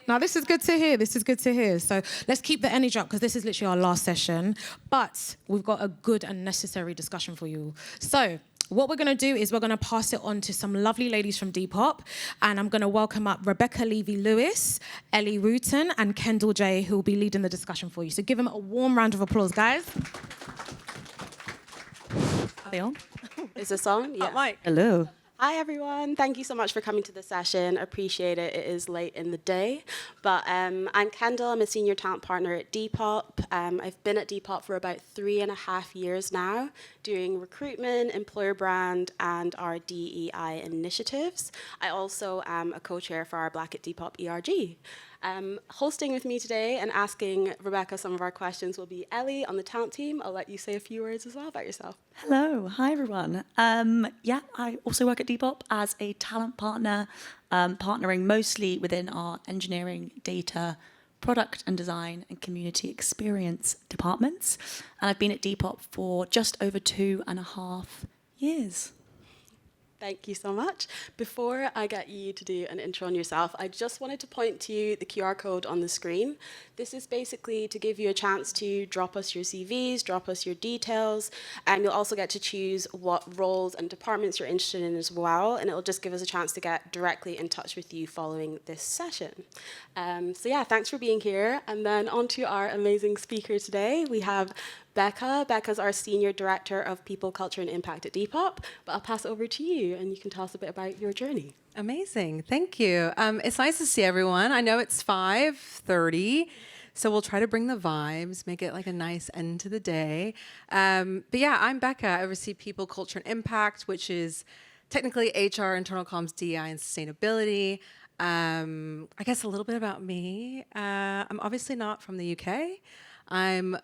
Now, this is good to hear. This is good to hear. So let's keep the energy up because this is literally our last session. But we've got a good and necessary discussion for you. So what we're going to do is we're going to pass it on to some lovely ladies from Depop. And I'm going to welcome up Rebecca Levy-Lewis, Ellie Rutan, and Kendall J, who will be leading the discussion for you. So give them a warm round of applause, guys. Are they on? Is this on? Yeah. Mike. Hello. Hi, everyone. Thank you so much for coming to the session. Appreciate it. It is late in the day. But I'm Kendall. I'm a senior talent partner at Depop. I've been at Depop for about 3.5 years now, doing recruitment, employer brand, and our DEI initiatives. I also am a co-chair for our Black at Depop ERG. Hosting with me today and asking Rebecca some of our questions will be Ellie on the talent team. I'll let you say a few words as well about yourself. Hello. Hi, everyone. I also work at Depop as a talent partner, partnering mostly within our engineering, data, product and design, and community experience departments. And I've been at Depop for just over 2.5 years. Thank you so much. Before I get you to do an intro on yourself, I just wanted to point to the QR code on the screen. This is basically to give you a chance to drop us your CVs, drop us your details, and you'll also get to choose what roles and departments you're interested in as well, and it'll just give us a chance to get directly in touch with you following this session. Thanks for being here. And then on to our amazing speaker today. We have Becca. Becca's our Senior Director of People, Culture and Impact at Depop, but I'll pass it over to you and you can tell us a bit about your journey. Amazing, thank you. It's nice to see everyone. I know it's 5:30, so we'll try to bring the vibes, make it like a nice end to the day. I'm Becca. I oversee People, Culture and Impact, which is technically HR, internal comms, DEI, and sustainability. I guess a little bit about me. I'm obviously not from the UK. I'm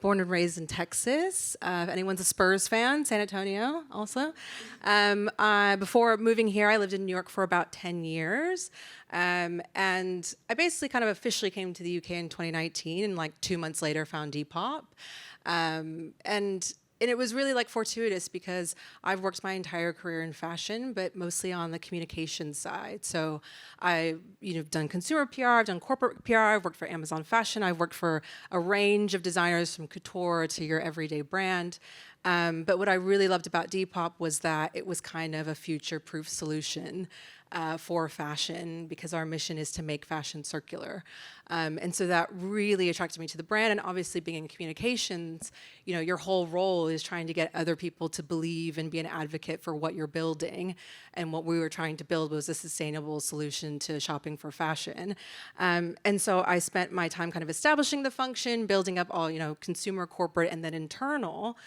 born and raised in Texas. If anyone's a Spurs fan, San Antonio also. Before moving here, I lived in New York for about 10 years. And I basically kind of officially came to the UK in 2019 and like 2 months later found Depop. And it was really like fortuitous because I've worked my entire career in fashion, but mostly on the communications side. So I've done consumer PR, I've done corporate PR, I've worked for Amazon Fashion, I've worked for a range of designers from couture to your everyday brand. But what I really loved about Depop was that it was kind of a future-proof solution for fashion because our mission is to make fashion circular. And so that really attracted me to the brand. And obviously being in communications, your whole role is trying to get other people to believe and be an advocate for what you're building. And what we were trying to build was a sustainable solution to shopping for fashion. And so I spent my time kind of establishing the function, building up all, consumer, corporate, and then internal.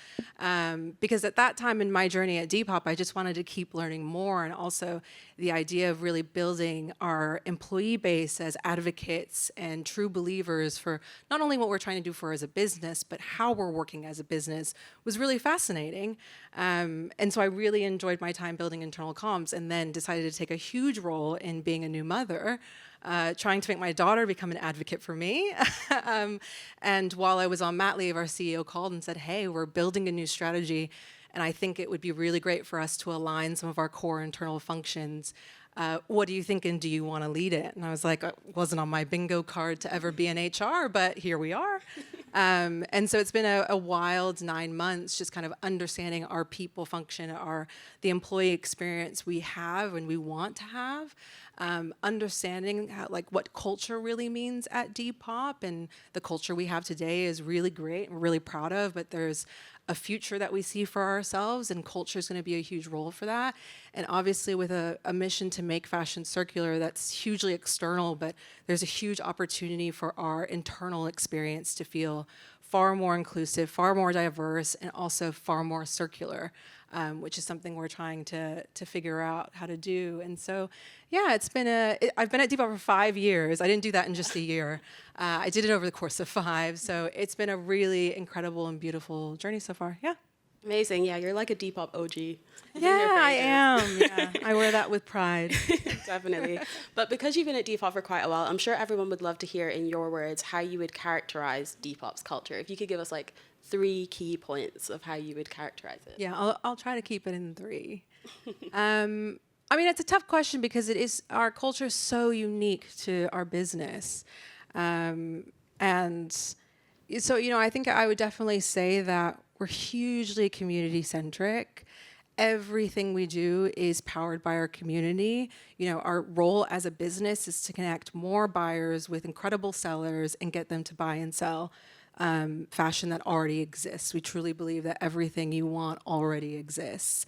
Because at that time in my journey at Depop, I just wanted to keep learning more. And also the idea of really building our employee base as advocates and true believers for not only what we're trying to do for as a business, but how we're working as a business was really fascinating. And so I really enjoyed my time building internal comms and then decided to take a huge role in being a new mother, trying to make my daughter become an advocate for me. And while I was on mat leave, our CEO called and said, hey, we're building a new strategy, and I think it would be really great for us to align some of our core internal functions. What do you think, and do you want to lead it? And I was like, it wasn't on my bingo card to ever be in HR, but here we are. And so it's been a wild 9 months just kind of understanding our people function, the employee experience we have and we want to have, understanding what culture really means at Depop. And the culture we have today is really great and we're really proud of, but there's a future that we see for ourselves, and culture is going to be a huge role for that. And obviously with a mission to make fashion circular, that's hugely external, but there's a huge opportunity for our internal experience to feel far more inclusive, far more diverse, and also far more circular, which is something we're trying to figure out how to do. And so, yeah, I've been at Depop for 5 years. I didn't do that in just a year. I did it over the course of 5. So it's been a really incredible and beautiful journey so far. Yeah. Amazing. Yeah, you're like a Depop OG. Yeah, I am. Yeah, I wear that with pride. Definitely. But because you've been at Depop for quite a while, I'm sure everyone would love to hear in your words how you would characterize Depop's culture. If you could give us 3 key points of how you would characterize it. Yeah, I'll try to keep it in 3. I mean, it's a tough question because it is, our culture is so unique to our business. And so, I think I would definitely say that we're hugely community centric. Everything we do is powered by our community. Our role as a business is to connect more buyers with incredible sellers and get them to buy and sell fashion that already exists. We truly believe that everything you want already exists.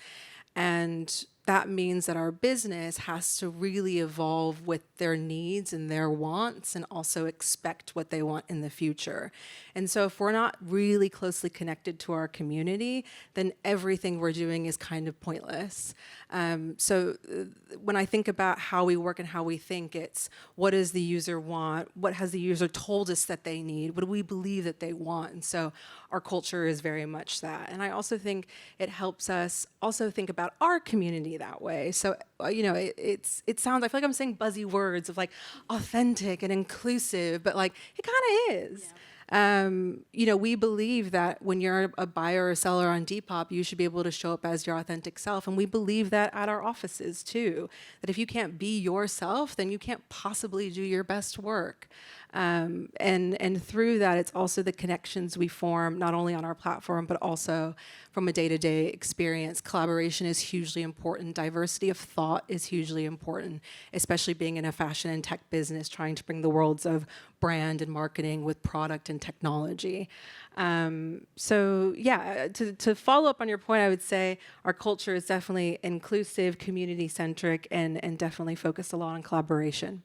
And that means that our business has to really evolve with their needs and their wants and also expect what they want in the future. And so if we're not really closely connected to our community, then everything we're doing is kind of pointless. When I think about how we work and how we think, it's what does the user want? What has the user told us that they need? What do we believe that they want? And so our culture is very much that. And I also think it helps us also think about our community that way. So, it sounds, I feel like I'm saying buzzy words of like authentic and inclusive, but like it kind of is. Yeah. We believe that when you're a buyer or seller on Depop, you should be able to show up as your authentic self. And we believe that at our offices too, that if you can't be yourself, then you can't possibly do your best work. And through that, it's also the connections we form, not only on our platform, but also from a day-to-day experience. Collaboration is hugely important. Diversity of thought is hugely important, especially being in a fashion and tech business, trying to bring the worlds of brand and marketing with product and technology. To follow up on your point, I would say our culture is definitely inclusive, community-centric, and definitely focused a lot on collaboration.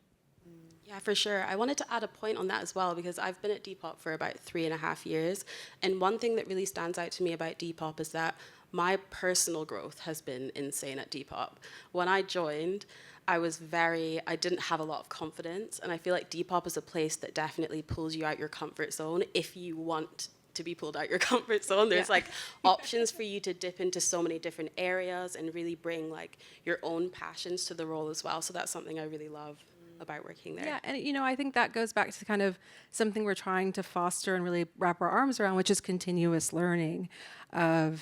Yeah, for sure. I wanted to add a point on that as well, because I've been at Depop for about 3.5 years. And one thing that really stands out to me about Depop is that my personal growth has been insane at Depop. When I joined, I didn't have a lot of confidence. And I feel like Depop is a place that definitely pulls you out your comfort zone if you want to be pulled out your comfort zone. There's like options for you to dip into so many different areas and really bring like your own passions to the role as well. So that's something I really love about working there. Yeah, and I think that goes back to kind of something we're trying to foster and really wrap our arms around, which is continuous learning. I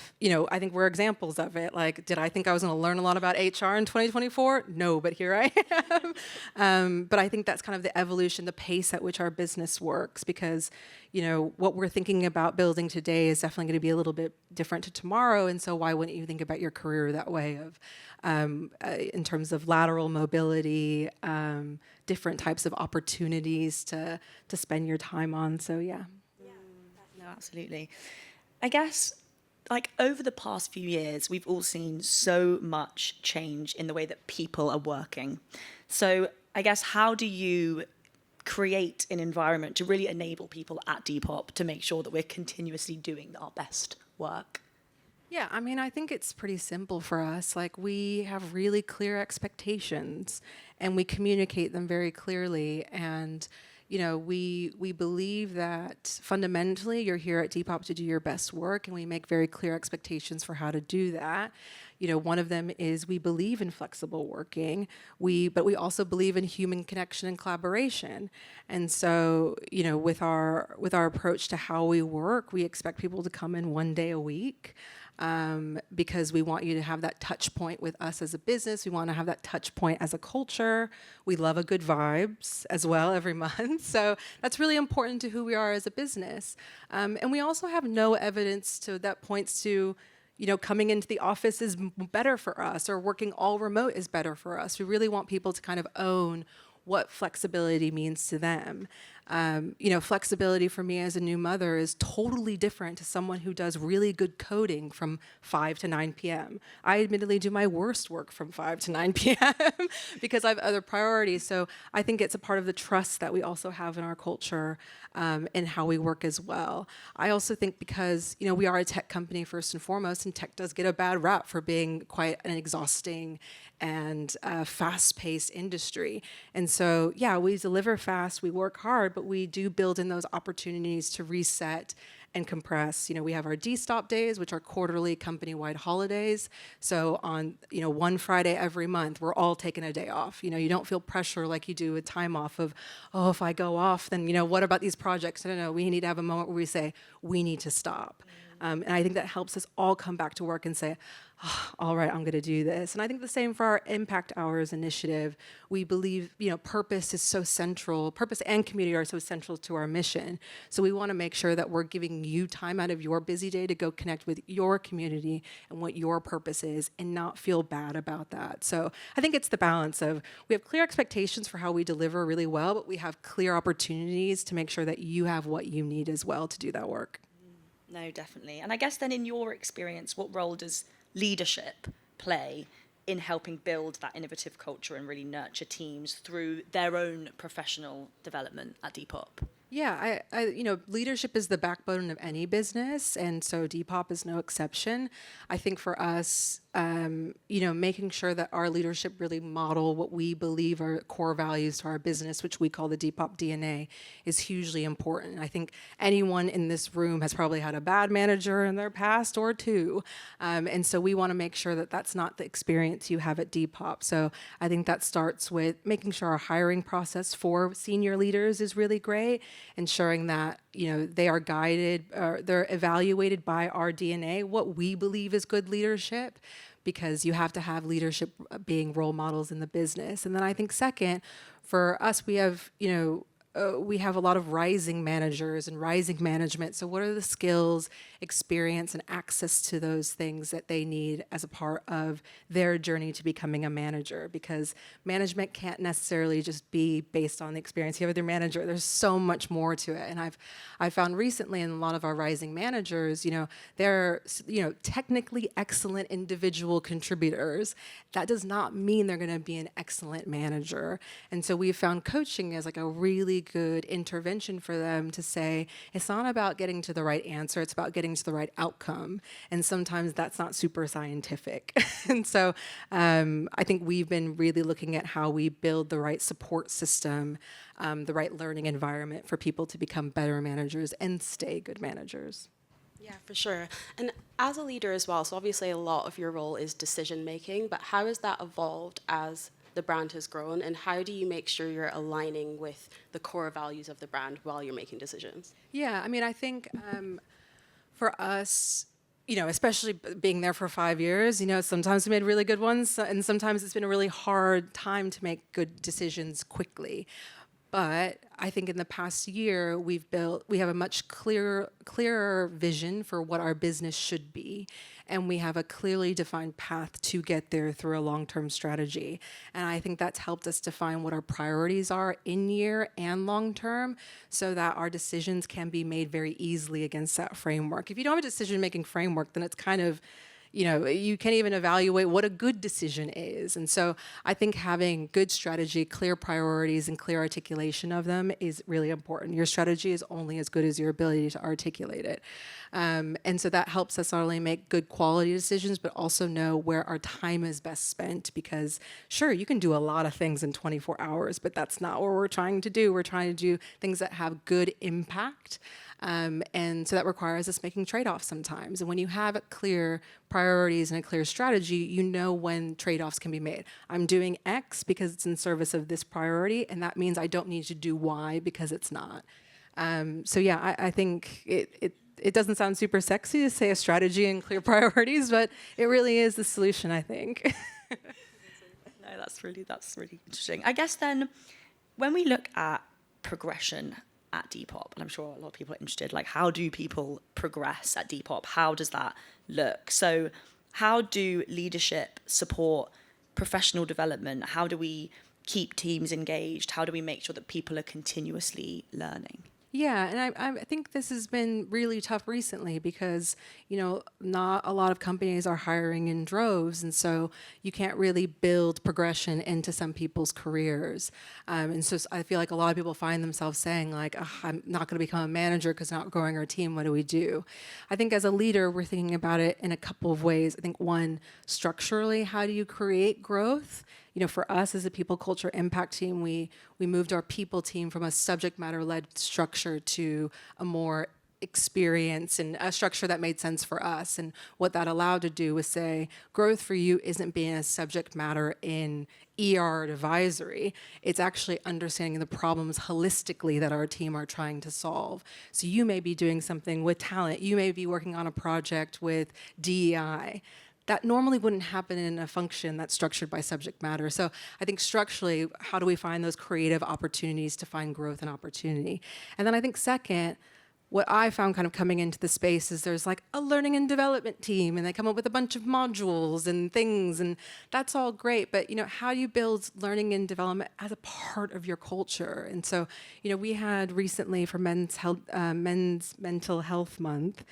think we're examples of it. Like, did I think I was going to learn a lot about HR in 2024? No, but here I am. But I think that's kind of the evolution, the pace at which our business works, because what we're thinking about building today is definitely going to be a little bit different to tomorrow. And so why wouldn't you think about your career that way of in terms of lateral mobility, different types of opportunities to spend your time on. So yeah. No, absolutely. I guess like over the past few years, we've all seen so much change in the way that people are working. So I guess how do you create an environment to really enable people at Depop to make sure that we're continuously doing our best work? Yeah, I mean, I think it's pretty simple for us. Like, we have really clear expectations and we communicate them very clearly. And, we believe that fundamentally you're here at Depop to do your best work, and we make very clear expectations for how to do that. One of them is we believe in flexible working, but we also believe in human connection and collaboration. And so, with our approach to how we work, we expect people to come in 1 day a week. Because we want you to have that touch point with us as a business. We want to have that touch point as a culture. We love a good vibes as well every month. So that's really important to who we are as a business. And we also have no evidence that points to, coming into the office is better for us, or working all remote is better for us. We really want people to kind of own what flexibility means to them. Flexibility for me as a new mother is totally different to someone who does really good coding from 5 to 9 p.m. I admittedly do my worst work from 5 to 9 p.m. because I have other priorities. So I think it's a part of the trust that we also have in our culture and how we work as well. I also think because, we are a tech company first and foremost, and tech does get a bad rap for being quite an exhausting and fast-paced industry. And so, yeah, we deliver fast, we work hard, but we do build in those opportunities to reset and compress. We have our D-Stop days, which are quarterly company-wide holidays. So on, one Friday every month, we're all taking a day off. You don't feel pressure like you do with time off of, oh, if I go off, then, what about these projects? No, we need to have a moment where we say, we need to stop. And I think that helps us all come back to work and say, "Oh, all right, I'm going to do this." And I think the same for our Impact Hours initiative. We believe, purpose is so central. Purpose and community are so central to our mission. So we want to make sure that we're giving you time out of your busy day to go connect with your community and what your purpose is and not feel bad about that. So I think it's the balance of we have clear expectations for how we deliver really well, but we have clear opportunities to make sure that you have what you need as well to do that work. No, definitely. And I guess then in your experience, what role does leadership play in helping build that innovative culture and really nurture teams through their own professional development at Depop? Yeah, leadership is the backbone of any business, and so Depop is no exception. I think for us, making sure that our leadership really model what we believe are core values to our business, which we call the Depop DNA, is hugely important. I think anyone in this room has probably had a bad manager in their past or two, and so we want to make sure that that's not the experience you have at Depop. So I think that starts with making sure our hiring process for senior leaders is really great, ensuring that they are guided or they're evaluated by our DNA, what we believe is good leadership, because you have to have leadership being role models in the business. And then I think second, for us, we have a lot of rising managers and rising management. So what are the skills, experience, and access to those things that they need as a part of their journey to becoming a manager? Because management can't necessarily just be based on the experience you have with your manager. There's so much more to it. And I've found recently in a lot of our rising managers, they're technically excellent individual contributors. That does not mean they're going to be an excellent manager. And so we've found coaching as like a really good intervention for them to say, it's not about getting to the right answer, it's about getting to the right outcome. And sometimes that's not super scientific. And so I think we've been really looking at how we build the right support system, the right learning environment for people to become better managers and stay good managers. Yeah, for sure. And as a leader as well, so obviously a lot of your role is decision making, but how has that evolved as the brand has grown, and how do you make sure you're aligning with the core values of the brand while you're making decisions? Yeah, I think for us, especially being there for 5 years, sometimes we made really good ones, and sometimes it's been a really hard time to make good decisions quickly. But I think in the past year, we have a much clearer vision for what our business should be. And we have a clearly defined path to get there through a long-term strategy. And I think that's helped us define what our priorities are in year and long-term, so that our decisions can be made very easily against that framework. If you don't have a decision-making framework, then it's kind of, you can't even evaluate what a good decision is. And so I think having good strategy, clear priorities, and clear articulation of them is really important. Your strategy is only as good as your ability to articulate it. And so that helps us not only make good quality decisions, but also know where our time is best spent. Because sure, you can do a lot of things in 24 hours, but that's not what we're trying to do. We're trying to do things that have good impact. And so that requires us making trade-offs sometimes. And when you have clear priorities and a clear strategy, you know when trade-offs can be made. I'm doing X because it's in service of this priority, and that means I don't need to do Y because it's not. So yeah, I think it doesn't sound super sexy to say a strategy and clear priorities, but it really is the solution, I think. No, that's really interesting. I guess then, when we look at progression at Depop, and I'm sure a lot of people are interested, like, how do people progress at Depop? How does that look? So how do leadership support professional development? How do we keep teams engaged? How do we make sure that people are continuously learning? Yeah, and I think this has been really tough recently because, not a lot of companies are hiring in droves, and so you can't really build progression into some people's careers. And so I feel like a lot of people find themselves saying, like, I'm not going to become a manager because not growing our team, what do we do? I think as a leader, we're thinking about it in a couple of ways. I think one, structurally, how do you create growth? For us as a people culture impact team, we moved our people team from a subject matter led structure to a more experience and a structure that made sense for us. And what that allowed to do was say, growth for you isn't being a subject matter in ER advisory. It's actually understanding the problems holistically that our team are trying to solve. So you may be doing something with talent. You may be working on a project with DEI. That normally wouldn't happen in a function that's structured by subject matter. So I think structurally, how do we find those creative opportunities to find growth and opportunity? And then I think second, what I found kind of coming into the space is there's like a learning and development team, and they come up with a bunch of modules and things, and that's all great. But how do you build learning and development as a part of your culture? And so, we had recently for Men's Mental Health Month,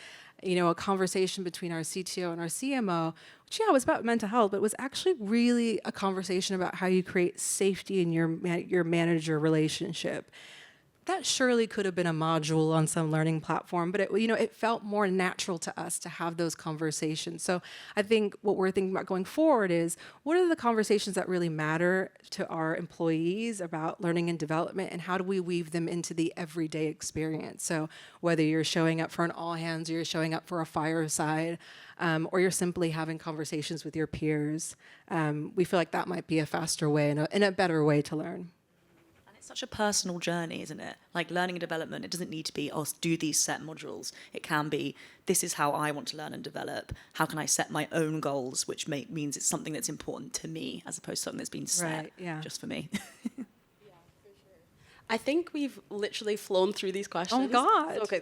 a conversation between our CTO and our CMO, which was about mental health, but it was actually really a conversation about how you create safety in your manager relationship. That surely could have been a module on some learning platform, but it felt more natural to us to have those conversations. So I think what we're thinking about going forward is, what are the conversations that really matter to our employees about learning and development, and how do we weave them into the everyday experience? So whether you're showing up for an all hands, or you're showing up for a fireside, or you're simply having conversations with your peers, we feel like that might be a faster way and a better way to learn. It's such a personal journey, isn't it? Like learning and development, it doesn't need to be, do these set modules. It can be, this is how I want to learn and develop. How can I set my own goals, which means it's something that's important to me, as opposed to something that's been set just for me. I think we've literally flown through these questions. Oh God. Okay,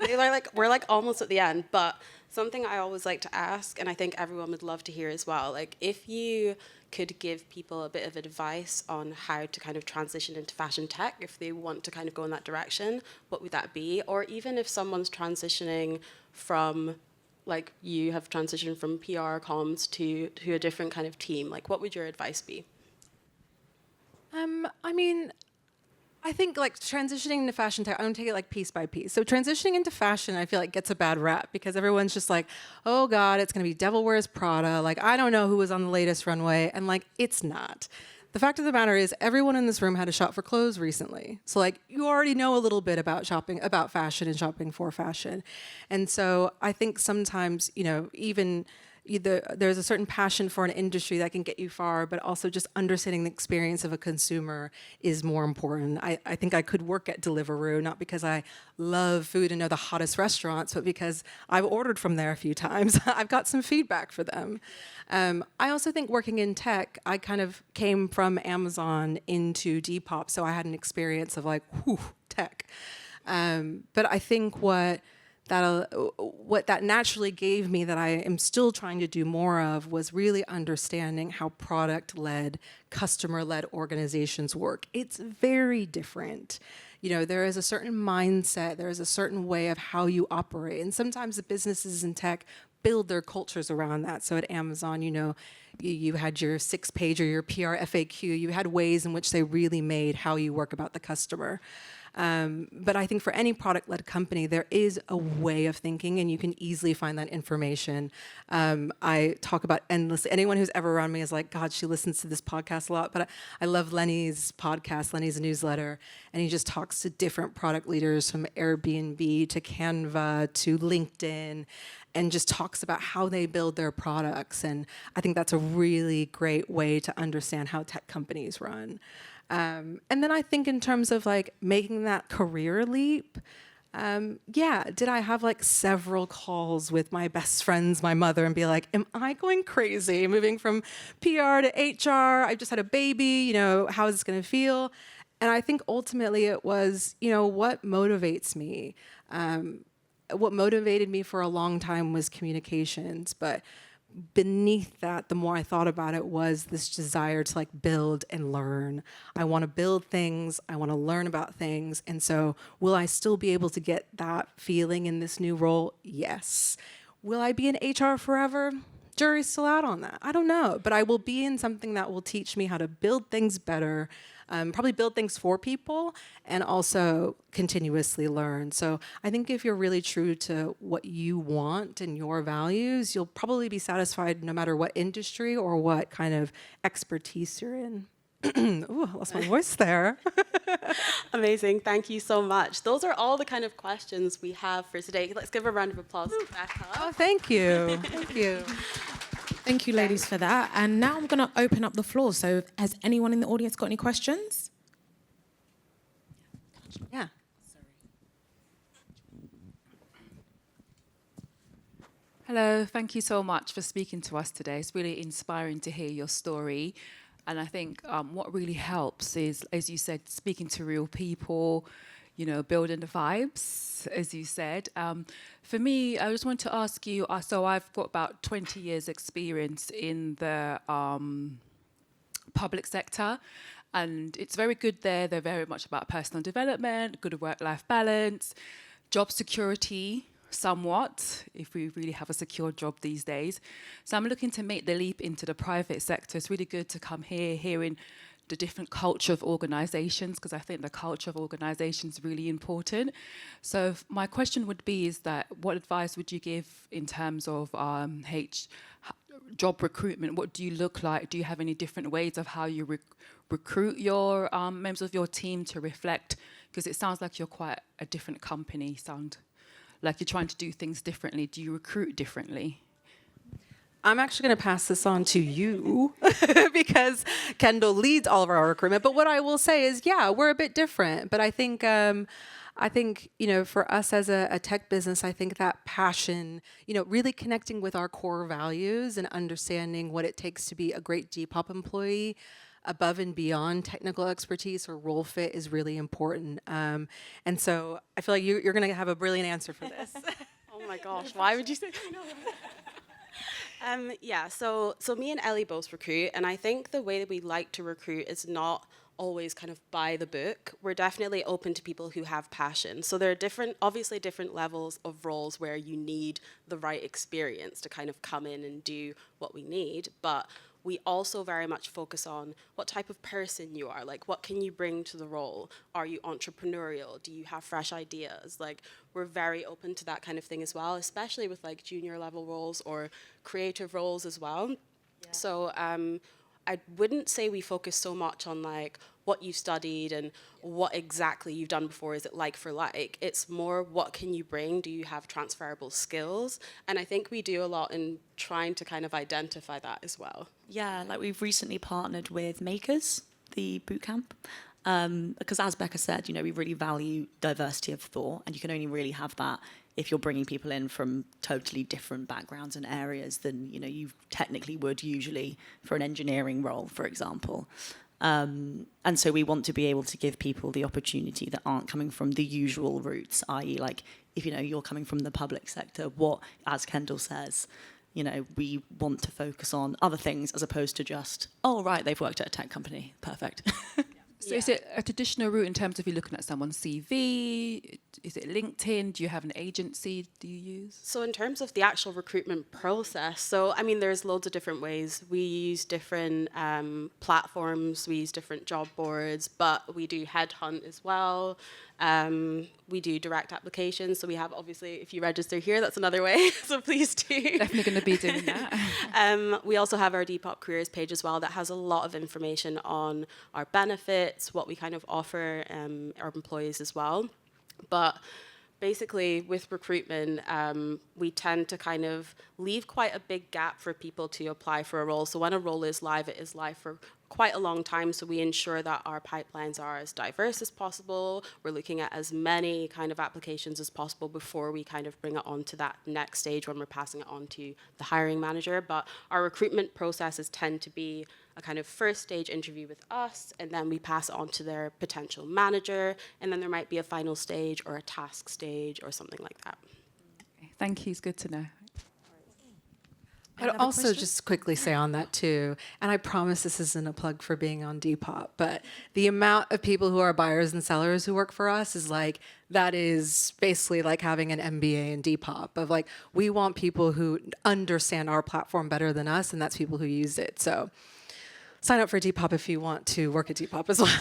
we're like almost at the end, but something I always like to ask, and I think everyone would love to hear as well, like if you could give people a bit of advice on how to kind of transition into fashion tech, if they want to kind of go in that direction, what would that be? Or even if someone's transitioning from, like you have transitioned from PR comms to a different kind of team, like what would your advice be? I think like transitioning into fashion tech, I'm gonna take it like piece by piece. So transitioning into fashion, I feel like gets a bad rap because everyone's just like, oh God, it's gonna be Devil Wears Prada. Like, I don't know who was on the latest runway. And like, it's not. The fact of the matter is everyone in this room had to shop for clothes recently. So like, you already know a little bit about shopping, about fashion and shopping for fashion. And so I think sometimes, even there's a certain passion for an industry that can get you far, but also just understanding the experience of a consumer is more important. I think I could work at Deliveroo, not because I love food and know the hottest restaurants, but because I've ordered from there a few times. I've got some feedback for them. I also think working in tech, I kind of came from Amazon into Depop, so I had an experience of like, whew, tech. But I think what that naturally gave me, that I am still trying to do more of, was really understanding how product-led, customer-led organizations work. It's very different. There is a certain mindset, there is a certain way of how you operate. And sometimes the businesses in tech build their cultures around that. So at Amazon, you had your 6-page or your PR FAQ. You had ways in which they really made how you work about the customer. But I think for any product-led company, there is a way of thinking, and you can easily find that information. I talk about endlessly. Anyone who's ever around me is like, God, she listens to this podcast a lot. But I love Lenny's podcast, Lenny's newsletter, and he just talks to different product leaders from Airbnb to Canva to LinkedIn, and just talks about how they build their products. And I think that's a really great way to understand how tech companies run. And then I think in terms of like making that career leap, did I have like several calls with my best friends, my mother, and be like, am I going crazy moving from PR to HR? I just had a baby, how is this going to feel? And I think ultimately it was, what motivates me? What motivated me for a long time was communications, but beneath that, the more I thought about it, was this desire to like build and learn. I want to build things. I want to learn about things. And so will I still be able to get that feeling in this new role? Yes. Will I be in HR forever? Jury's still out on that. I don't know, but I will be in something that will teach me how to build things better, probably build things for people, and also continuously learn. So I think if you're really true to what you want and your values, you'll probably be satisfied no matter what industry or what kind of expertise you're in. Ooh, I lost my voice there. Amazing. Thank you so much. Those are all the kind of questions we have for today. Let's give a round of applause to Becca. Oh, thank you. Thank you. Thank you, ladies, for that. And now I'm going to open up the floor. So has anyone in the audience got any questions? Yeah. Hello, thank you so much for speaking to us today. It's really inspiring to hear your story. And I think what really helps is, as you said, speaking to real people, you know, building the vibes, as you said. For me, I just want to ask you, so I've got about 20 years experience in the public sector, and it's very good there. They're very much about personal development, good work-life balance, job security, somewhat, if we really have a secure job these days. So I'm looking to make the leap into the private sector. It's really good to come here, hearing the different culture of organizations, because I think the culture of organizations is really important. So my question would be is that what advice would you give in terms of job recruitment? What do you look like? Do you have any different ways of how you recruit your members of your team to reflect? Because it sounds like you're quite a different company, sound like you're trying to do things differently. Do you recruit differently? I'm actually going to pass this on to you because Kendall leads all of our recruitment. But what I will say is, yeah, we're a bit different. But I think, you know, for us as a tech business, I think that passion, you know, really connecting with our core values and understanding what it takes to be a great Depop employee above and beyond technical expertise or role fit is really important. And so I feel like you're going to have a brilliant answer for this. Oh my gosh, why would you say yeah, so me and Ellie both recruit, and I think the way that we like to recruit is not always kind of by the book. We're definitely open to people who have passion. So there are obviously different levels of roles where you need the right experience to kind of come in and do what we need, but we also very much focus on what type of person you are. Like, what can you bring to the role? Are you entrepreneurial? Do you have fresh ideas? Like, we're very open to that kind of thing as well, especially with like junior level roles or creative roles as well. Yeah. So I wouldn't say we focus so much on like what you studied and what exactly you've done before. Is it like for like? It's more what can you bring? Do you have transferable skills? And I think we do a lot in trying to kind of identify that as well. Yeah, like we've recently partnered with Makers, the bootcamp, because as Becca said, you know, we really value diversity of thought, and you can only really have that if you're bringing people in from totally different backgrounds and areas than, you know, you technically would usually for an engineering role, for example. And so we want to be able to give people the opportunity that aren't coming from the usual routes, i.e. like, if, you know, you're coming from the public sector, what, as Kendall says, you know, we want to focus on other things as opposed to just, oh, right, they've worked at a tech company. Perfect. So is it a traditional route in terms of you looking at someone's CV? Is it LinkedIn? Do you have an agency do you use? So in terms of the actual recruitment process, so I mean, there's loads of different ways. We use different platforms, we use different job boards, but we do headhunt as well. We do direct applications. So we have, obviously, if you register here, that's another way. So please do. Definitely going to be doing that. We also have our Depop careers page as well that has a lot of information on our benefits, what we kind of offer our employees as well. But basically, with recruitment, we tend to kind of leave quite a big gap for people to apply for a role. So when a role is live, it is live for quite a long time. So we ensure that our pipelines are as diverse as possible. We're looking at as many kind of applications as possible before we kind of bring it on to that next stage when we're passing it on to the hiring manager. But our recruitment processes tend to be a kind of first stage interview with us, and then we pass it on to their potential manager, and then there might be a final stage or a task stage or something like that. Thank you. It's good to know. I'd also just quickly say on that too, and I promise this isn't a plug for being on Depop, but the amount of people who are buyers and sellers who work for us is like, that is basically like having an MBA in Depop of like, we want people who understand our platform better than us, and that's people who use it. So sign up for Depop if you want to work at Depop as well.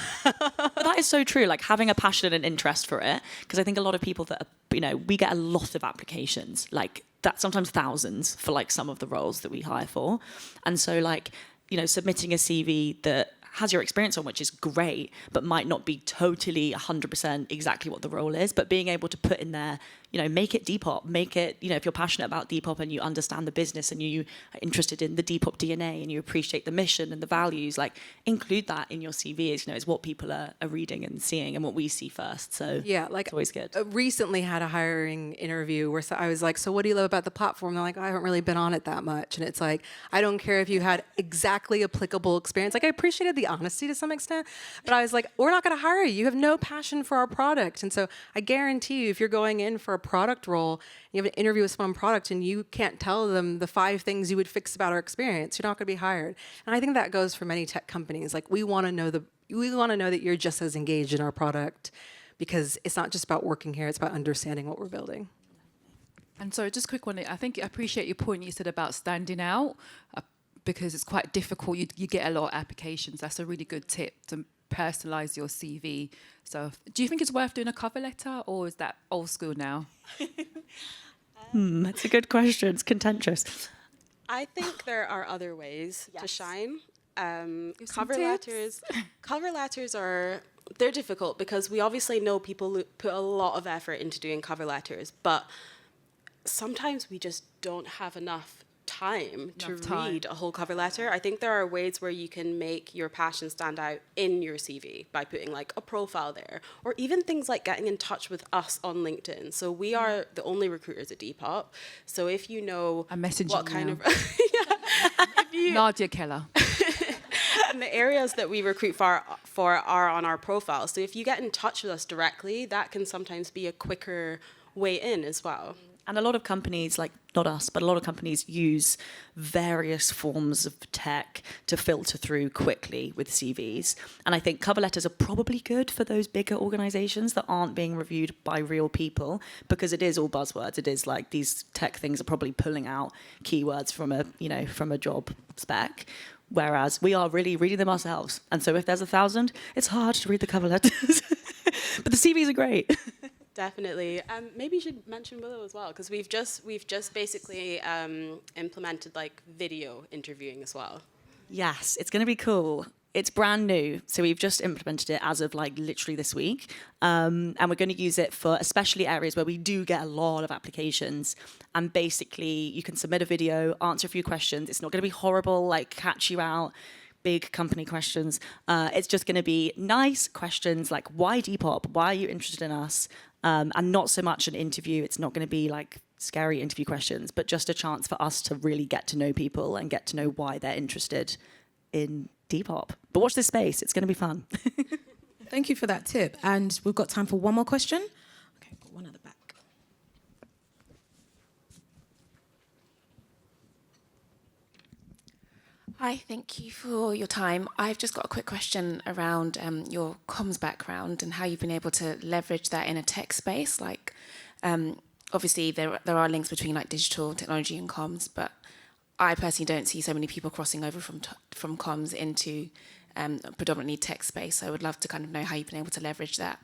That is so true, like having a passion and an interest for it, because I think a lot of people that, you know, we get a lot of applications, like that, sometimes thousands for like some of the roles that we hire for. And so like, you know, submitting a CV that has your experience on, which is great, but might not be totally 100% exactly what the role is. But being able to put in there, make it Depop, make it, if you're passionate about Depop and you understand the business and you are interested in the Depop DNA and you appreciate the mission and the values, like include that in your CV. Is what people are reading and seeing and what we see first. So yeah, like it's always good. Recently had a hiring interview where I was like, so what do you love about the platform? They're like, I haven't really been on it that much. And it's like, I don't care if you had exactly applicable experience. Like I appreciated the honesty to some extent, but I was like, we're not going to hire you. You have no passion for our product. And so I guarantee you, if you're going in for a product role, you have an interview with someone on product and you can't tell them the 5 things you would fix about our experience, you're not going to be hired. And I think that goes for many tech companies. Like we want to know that you're just as engaged in our product, because it's not just about working here, it's about understanding what we're building. And so just a quick one, I think I appreciate your point you said about standing out, because it's quite difficult. You get a lot of applications. That's a really good tip to personalize your CV. So do you think it's worth doing a cover letter, or is that old school now? That's a good question. It's contentious. I think there are other ways to shine. Cover tips. letters they're difficult because we obviously know people put a lot of effort into doing cover letters, but sometimes we just don't have enough time to read a whole cover letter. I think there are ways where you can make your passion stand out in your CV by putting like a profile there, or even things like getting in touch with us on LinkedIn. So we are the only recruiters at Depop. So if you know what kind of Nadia Keller. And the areas that we recruit for are on our profile. So if you get in touch with us directly, that can sometimes be a quicker way in as well. And a lot of companies, like not us, but a lot of companies use various forms of tech to filter through quickly with CVs. And I think cover letters are probably good for those bigger organizations that aren't being reviewed by real people, because it is all buzzwords. It is like these tech things are probably pulling out keywords from a job spec. Whereas we are really reading them ourselves. And so if there's 1,000, it's hard to read the cover letters. But the CVs are great. Definitely. Maybe you should mention Willow as well, because we've just basically implemented like video interviewing as well. Yes, it's going to be cool. It's brand new, so we've just implemented it as of like literally this week, and we're going to use it for especially areas where we do get a lot of applications. And basically, you can submit a video, answer a few questions. It's not going to be horrible, like catch you out, big company questions. It's just going to be nice questions like, why Depop? Why are you interested in us? And not so much an interview. It's not going to be like scary interview questions, but just a chance for us to really get to know people and get to know why they're interested in Depop. But watch this space. It's going to be fun. Thank you for that tip. And we've got time for one more question. Okay, got one at the back. Hi, thank you for your time. I've just got a quick question around your comms background and how you've been able to leverage that in a tech space. Like, obviously, there are links between like digital technology and comms, but I personally don't see so many people crossing over from comms into predominantly tech space. So I would love to kind of know how you've been able to leverage that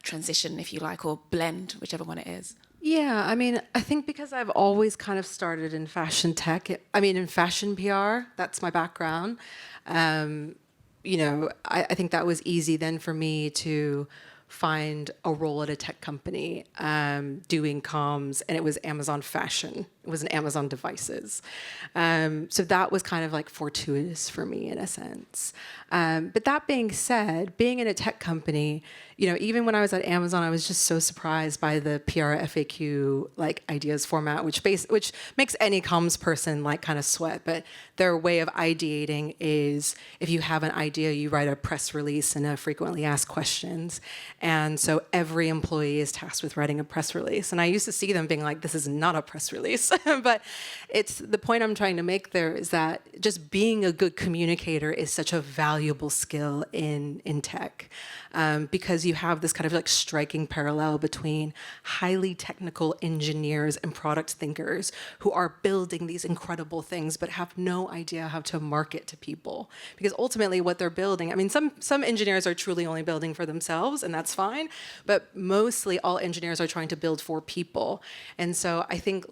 transition, if you like, or blend, whichever one it is. Yeah, I mean, I think because I've always kind of started in fashion tech, in fashion PR, that's my background. I think that was easy then for me to find a role at a tech company doing comms, and it was Amazon Fashion. It was an Amazon Devices. So that was kind of like fortuitous for me in a sense. But that being said, being in a tech company, even when I was at Amazon, I was just so surprised by the PR FAQ like ideas format, which makes any comms person like kind of sweat. But their way of ideating is, if you have an idea, you write a press release and a frequently asked questions. And so every employee is tasked with writing a press release. And I used to see them being like, this is not a press release. But it's the point I'm trying to make there is that just being a good communicator is such a valuable skill in tech, because you have this kind of like striking parallel between highly technical engineers and product thinkers who are building these incredible things but have no idea how to market to people. Because ultimately what they're building, some engineers are truly only building for themselves, and that's fine, but mostly all engineers are trying to build for people. And so I think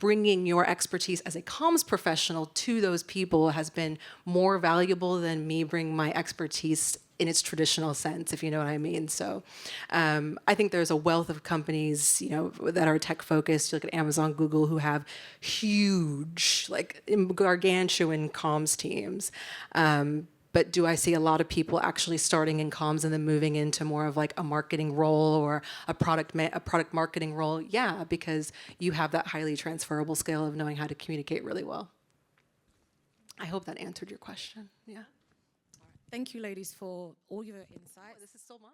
bringing your expertise as a comms professional to those people has been more valuable than me bringing my expertise in its traditional sense, if you know what I mean. So I think there's a wealth of companies, you know, that are tech focused. You look at Amazon, Google, who have huge, like gargantuan comms teams. But do I see a lot of people actually starting in comms and then moving into more of like a marketing role or a product marketing role? Yeah, because you have that highly transferable skill of knowing how to communicate really well. I hope that answered your question. Yeah. Thank you, ladies, for all your insights. Oh, this is still mine.